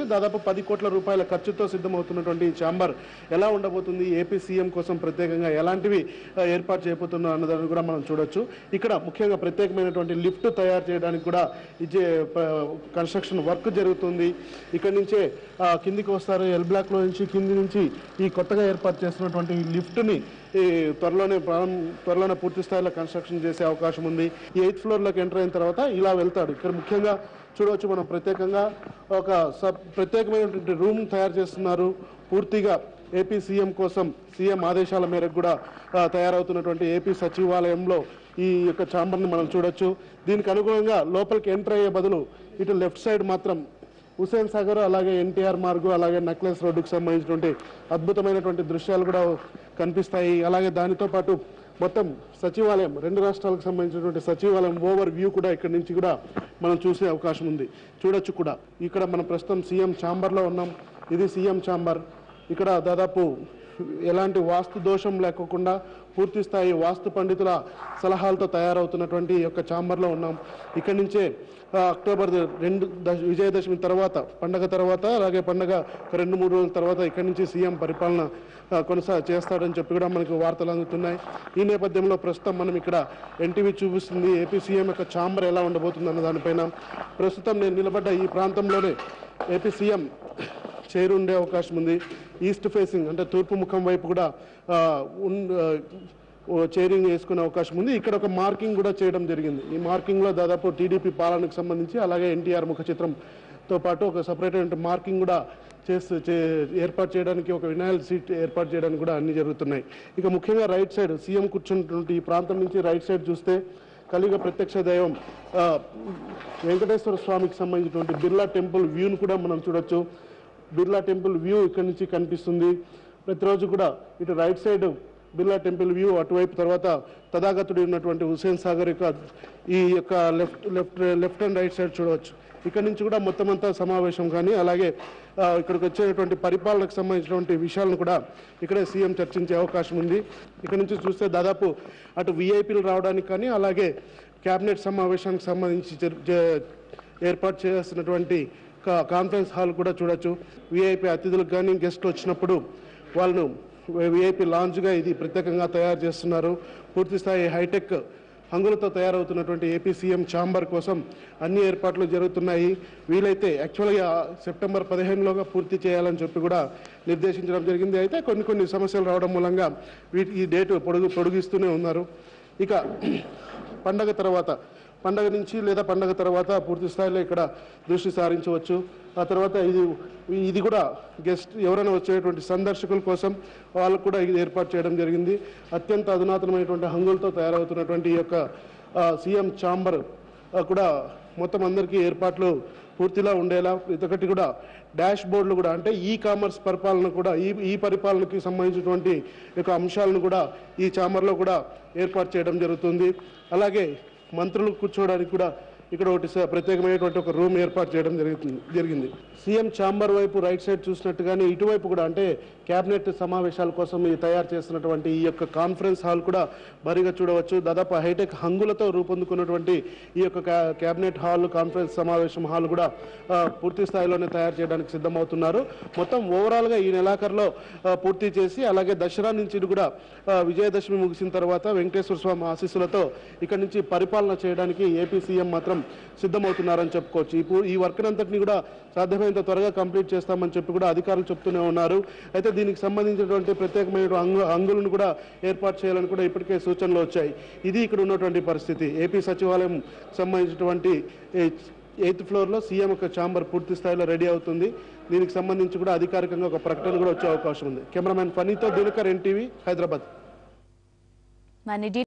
జరుగుతుంది. దాదాపు 10 కోట్ల రూపాయల ఖర్చుతో సిద్ధమవుతున్నటువంటి ఈ ఛాంబర్ ఎలా ఉండబోతుంది, ఏపీ సీఎం కోసం ప్రత్యేకంగా ఎలాంటివి ఏర్పాటు చేయబోతున్నారు అన్నదాన్ని కూడా మనం చూడొచ్చు. ఇక్కడ ముఖ్యంగా ప్రత్యేకమైనటువంటి లిఫ్ట్ తయారు చేయడానికి కూడా కన్స్ట్రక్షన్ వర్క్ జరుగుతుంది. ఇక్కడ నుంచే కిందికి వస్తారు. ఎల్ బ్లాక్లో నుంచి కింది నుంచి ఈ కొత్తగా ఏర్పాటు చేస్తున్నటువంటి లిఫ్ట్ని త్వరలోనే పూర్తి స్థాయిలో కన్స్ట్రక్షన్ చేసే అవకాశం ఉంది. ఈ 8th ఫ్లోర్లోకి ఎంటర్ అయిన తర్వాత ఇలా వెళ్తాడు. ఇక్కడ ముఖ్యంగా చూడవచ్చు మనం ప్రత్యేకంగా ఒక ప్రత్యేకమైనటువంటి రూమ్ తయారు చేస్తున్నారు. పూర్తిగా ఏపీ సీఎం కోసం సీఎం ఆదేశాల మేరకు కూడా తయారవుతున్నటువంటి ఏపీ సచివాలయంలో ఈ యొక్క ఛాంబర్ని మనం చూడొచ్చు. దీనికి అనుగుణంగా లోపలికి ఎంటర్ అయ్యే బదులు ఇటు లెఫ్ట్ సైడ్ మాత్రం హుసేన్ సాగర్, అలాగే ఎన్టీఆర్ మార్గు, అలాగే నెక్లెస్ రోడ్డుకు సంబంధించినటువంటి అద్భుతమైనటువంటి దృశ్యాలు కూడా కనిపిస్తాయి. అలాగే దానితో పాటు మొత్తం సచివాలయం, 2 రాష్ట్రాలకు సంబంధించినటువంటి సచివాలయం ఓవర్ వ్యూ కూడా ఇక్కడ నుంచి కూడా మనం చూసే అవకాశం ఉంది. చూడొచ్చు కూడా ఇక్కడ మనం ప్రస్తుతం సీఎం ఛాంబర్లో ఉన్నాం. ఇది సీఎం ఛాంబర్. ఇక్కడ దాదాపు ఎలాంటి వాస్తు దోషం లేకుండా పూర్తి స్థాయి వాస్తు పండితుల సలహాలతో తయారవుతున్నటువంటి ఈ యొక్క ఛాంబర్లో ఉన్నాం. ఇక్కడి నుంచే అక్టోబర్ 2 విజయదశమి తర్వాత, పండగ తర్వాత, అలాగే పండగ 2-3 రోజుల తర్వాత ఇక్కడి నుంచి సీఎం పరిపాలన చేస్తాడని చెప్పి కూడా మనకు వార్తలు అందుతున్నాయి. ఈ నేపథ్యంలో ప్రస్తుతం మనం ఇక్కడ ఎన్టీవీ చూపిస్తుంది ఏపీ సీఎం యొక్క ఛాంబర్ ఎలా ఉండబోతుంది అన్న దానిపైన. ప్రస్తుతం నేను నిలబడ్డ ఈ ప్రాంతంలోనే ఏపీ సీఎం చైర్ ఉండే అవకాశం ఉంది. ఈస్ట్ ఫేసింగ్ అంటే తూర్పు ముఖం వైపు కూడా చైరింగ్ వేసుకునే అవకాశం ఉంది. ఇక్కడ ఒక మార్కింగ్ కూడా చేయడం జరిగింది. ఈ మార్కింగ్లో దాదాపు టీడీపీ పాలనకు సంబంధించి, అలాగే ఎన్టీఆర్ ముఖ చిత్రంతో పాటు ఒక సపరేట్ మార్కింగ్ కూడా ఏర్పాటు చేయడానికి, ఒక వినాయల్ సీట్ ఏర్పాటు చేయడానికి కూడా అన్ని జరుగుతున్నాయి. ఇక ముఖ్యంగా రైట్ సైడ్ సీఎం కూర్చున్నటువంటి ఈ ప్రాంతం నుంచి రైట్ సైడ్ చూస్తే కలియుగ ప్రత్యక్ష దైవం వెంకటేశ్వర స్వామికి సంబంధించినటువంటి బిర్లా టెంపుల్ వ్యూను కూడా మనం చూడొచ్చు. బిర్లా టెంపుల్ వ్యూ ఇక్కడ నుంచి కనిపిస్తుంది. ప్రతిరోజు కూడా ఇటు right side Birla temple view, అటువైపు తర్వాత తథాగతుడు ఉన్నటువంటి హుసేన్ సాగర్ ఈ యొక్క లెఫ్ట్ అండ్ రైట్ సైడ్ చూడవచ్చు. ఇక్కడ నుంచి కూడా మొత్తం అంతా సమావేశం కానీ, అలాగే ఇక్కడికి వచ్చేటువంటి పరిపాలనకు సంబంధించినటువంటి విషయాలను కూడా ఇక్కడే సీఎం చర్చించే అవకాశం ఉంది. ఇక్కడ నుంచి చూస్తే దాదాపు అటు విఐపీలు రావడానికి కానీ, అలాగే క్యాబినెట్ సమావేశానికి సంబంధించి ఏర్పాటు చేస్తున్నటువంటి కాన్ఫరెన్స్ హాల్ కూడా చూడొచ్చు. విఐపీ అతిథులకు కానీ గెస్ట్లు వచ్చినప్పుడు వాళ్ళను విఐపీ లాంజ్గా ఇది ప్రత్యేకంగా తయారు చేస్తున్నారు. పూర్తి స్థాయి హైటెక్ హంగులతో తయారవుతున్నటువంటి ఏపీ సీఎం ఛాంబర్ కోసం అన్ని ఏర్పాట్లు జరుగుతున్నాయి. వీలైతే యాక్చువల్గా సెప్టెంబర్ 15లోగా పూర్తి చేయాలని చెప్పి కూడా నిర్దేశించడం జరిగింది. అయితే కొన్ని సమస్యలు రావడం మూలంగా ఈ డేటు పొడిగిస్తూనే ఉన్నారు. ఇక పండగ నుంచి లేదా పండగ తర్వాత పూర్తి స్థాయిలో ఇక్కడ దృష్టి సారించవచ్చు. ఆ తర్వాత ఇది కూడా గెస్ట్ ఎవరైనా వచ్చేటువంటి సందర్శకుల కోసం వాళ్ళకు కూడా ఇది ఏర్పాటు చేయడం జరిగింది. అత్యంత అధునాతనమైనటువంటి హంగులతో తయారవుతున్నటువంటి ఈ యొక్క సీఎం ఛాంబర్ కూడా మొత్తం అందరికీ ఏర్పాట్లు పూర్తిలా ఉండేలా, ఇదొకటి కూడా డాష్ బోర్డులు కూడా, అంటే ఈ కామర్స్ పరిపాలన కూడా, ఈ పరిపాలనకి సంబంధించినటువంటి యొక్క అంశాలను కూడా ఈ ఛాంబర్లో కూడా ఏర్పాటు చేయడం జరుగుతుంది. అలాగే మంత్రులు కూర్చోవడానికి కూడా ఇక్కడ ఒకటి ప్రత్యేకమైనటువంటి ఒక రూమ్ ఏర్పాటు చేయడం జరిగింది. సీఎం ఛాంబర్ వైపు రైట్ సైడ్ చూసినట్టుగానే ఇటువైపు కూడా, అంటే క్యాబినెట్ సమావేశాల కోసం తయారు చేస్తున్నటువంటి ఈ యొక్క కాన్ఫరెన్స్ హాల్ కూడా భారీగా చూడవచ్చు. దాదాపు హైటెక్ హంగులతో రూపొందుకున్నటువంటి ఈ యొక్క క్యాబినెట్ హాల్, కాన్ఫరెన్స్ సమావేశం హాల్ కూడా పూర్తి స్థాయిలోనే తయారు చేయడానికి సిద్ధమవుతున్నారు. మొత్తం ఓవరాల్గా ఈ నెలాఖరులో పూర్తి చేసి, అలాగే దసరా నుంచి కూడా విజయదశమి ముగిసిన తర్వాత వెంకటేశ్వర స్వామి ఆశీస్సులతో ఇక్కడి నుంచి పరిపాలన చేయడానికి ఏపీ సీఎం మాత్రం సిద్ధమవుతున్నారని చెప్పుకోవచ్చు. ఈ వర్క్ అంతటిని కూడా సాధ్యమైనంత త్వరగా కంప్లీట్ చేస్తామని చెప్పి కూడా అధికారులు చెప్తూనే ఉన్నారు. అయితే దీనికి సంబంధించినటువంటి ప్రత్యేకమైన అంగులను కూడా ఏర్పాటు చేయాలని కూడా ఇప్పటికే సూచనలు వచ్చాయి. ఇది ఇక్కడ ఉన్నటువంటి పరిస్థితి. ఏపీ సచివాలయం సంబంధించినటువంటి 8th ఫ్లోర్లో సీఎం యొక్క ఛాంబర్ పూర్తి స్థాయిలో రెడీ అవుతుంది. దీనికి సంబంధించి కూడా అధికారికంగా ఒక ప్రకటన కూడా వచ్చే అవకాశం ఉంది. కెమెరామెన్ ఫనీతో దినకర్, ఎన్టీవీ, హైదరాబాద్.